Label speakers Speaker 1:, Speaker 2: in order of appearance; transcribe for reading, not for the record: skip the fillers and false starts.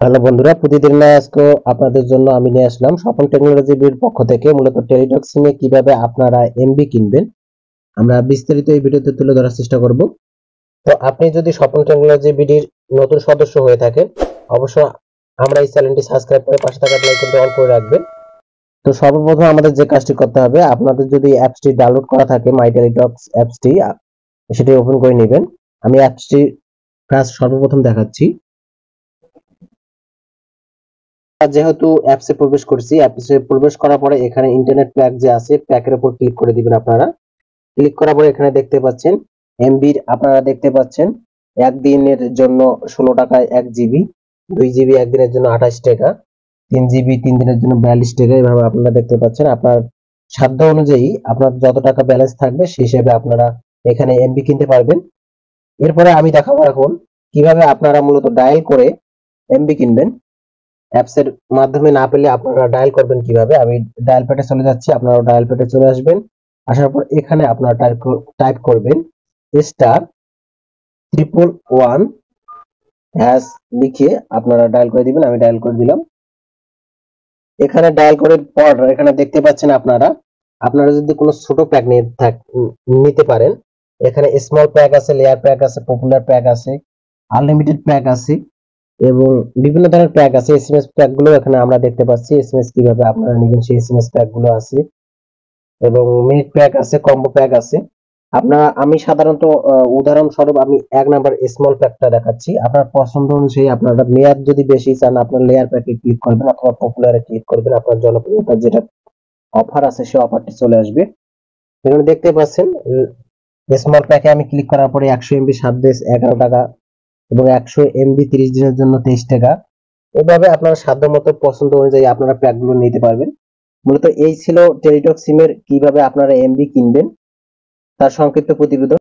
Speaker 1: Hello বন্ধুরা, প্রতিদিন না আজকে আপনাদের জন্য আমি নিয়ে আসলাম স্বপন টেকনোলজি বির পক্ষ থেকে মূলত টেলিটক সিমে কিভাবে আপনারা এমবি কিনবেন আমরা বিস্তারিত এই ভিডিওতে তুলে ধরার চেষ্টা করব। তো আপনি যদি স্বপন টেকনোলজি বিডির নতুন সদস্য হয়ে থাকেন, অবশ্যই আমরা এই চ্যানেলটি সাবস্ক্রাইব করে পাশে থাকা বেল আইকনটি অন করে রাখবেন। তো সর্বপ্রথম আমাদের যে কাজটি করতে হবে, আপনাদের যদি অ্যাপসটি ডাউনলোড করা থাকে মাই টেলিটক অ্যাপসটি, সেটি ওপেন করে নেবেন। আমি অ্যাপসটি কাজ সর্বপ্রথম দেখাচ্ছি। যেহেতু অ্যাপসে প্রবেশ করছি, অ্যাপসে প্রবেশ করার পরে এখানে ইন্টারনেট প্যাক যে আছে প্যাকের উপর ক্লিক করে দিবেন। আপনারা ক্লিক করার পরে এখানে দেখতে পাচ্ছেন এমবির, আপনারা দেখতে পাচ্ছেন একদিনের জন্য 16 টাকায় 1 জিবি, 2 জিবি একদিনের জন্য 28 টাকা, 3 জিবি 3 দিনের জন্য 42 টাকা। এভাবে আপনারা দেখতে পাচ্ছেন আপনার সাধ্য অনুযায়ী আপনার যত টাকা ব্যালেন্স থাকবে সেই হিসেবে আপনারা এখানে এমবি কিনতে পারবেন। এরপরে আমি দেখাবো এখন কিভাবে আপনারা মূলত ডায়াল করে এমবি কিনবেন। অ্যাপসের মাধ্যমে না পেলে আপনারা ডায়াল করবেন কিভাবে, আমি ডায়াল প্যাডে চলে যাচ্ছি, আপনারা ডায়াল প্যাডে চলে আসবেন। আসার পর এখানে আপনারা টাইপ করবেন স্টার 111 হ্যাশ লিখে আপনারা ডায়াল করে দিবেন। আমি ডায়াল করে দিলাম। এখানে ডায়াল করার পর এখানে দেখতে পাচ্ছেন আপনারা আপনারা যদি কোনো ছোট প্যাক নিতে পারেন, এখানে স্মল প্যাক আছে, লেয়ার প্যাক আছে, পপুলার প্যাক আছে, আনলিমিটেড প্যাক আছে এবং বিভিন্ন ধরনের প্যাক আছে। এসএমএস প্যাক গুলো এখানে আমরা দেখতে পাচ্ছি, এসএমএস কিভাবে আপনারা নেবেন সেই এসএমএস প্যাক গুলো আছে এবং মিনিট প্যাক আছে, কম্বো প্যাক আছে। আমি সাধারণত উদাহরণস্বরূপ আমি 1 নাম্বার স্মল প্যাকটা দেখাচ্ছি। আপনার পছন্দ অনুযায়ী আপনারা মেয়াদ যদি বেশি চান আপনার লেয়ার প্যাকে ক্লিক করবেন অথবা পপুলারে ক্লিক করবেন। আপনার জনপ্রিয়তার যেটা অফার আছে সেই অফারটি চলে আসবে। এখানে দেখতে পাচ্ছেন স্মল প্যাকে আমি ক্লিক করার পরে 100 এমবি 7 দেশ 11 টাকা এবং 100 এমবি 30 দিনের জন্য 23 টাকা। এভাবে আপনার সাধ্য মতো পছন্দ অনুযায়ী আপনারা প্যাকগুলো নিতে পারবেন। মূলত এই ছিল টেলিটক সিমের কিভাবে আপনারা এমবি কিনবেন তার সংক্ষিপ্ত প্রতিবেদন।